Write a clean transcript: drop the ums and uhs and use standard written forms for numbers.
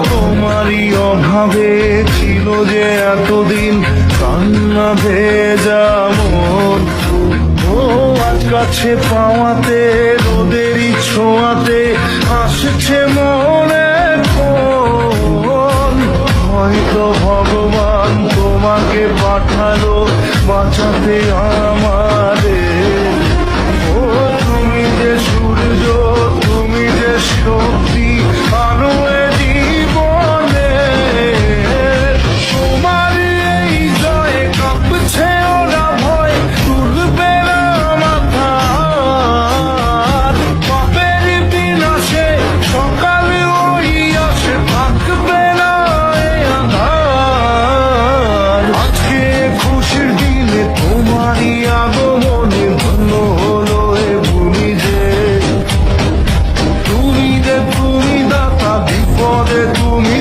তোমারই অভাবে ছিল যে এতদিন কান্না ভেজা মন। ও আজ কাছে পাওয়াতে রোদেরই ছোঁয়াতে আসছে মনে কোন। হয়তো ভগবান তোমাকে পাঠালো বাঁচাতে আমাদের। ও তুমি যে সূর্য, তুমি যে শক্তি, আলো এ জীবনে। তোমার এই জয়ে কাঁপছে ওরা ভয়, তুলবে না মাথা। পাপের বিনাশে সকাল ওই আসে, থাকবে না এই আঁধার। আজকে খুশির দিনে তোমারই আগমনে ধন্য হলো এ ভূমি যে। তুমি দাতা, বিপদে তুমি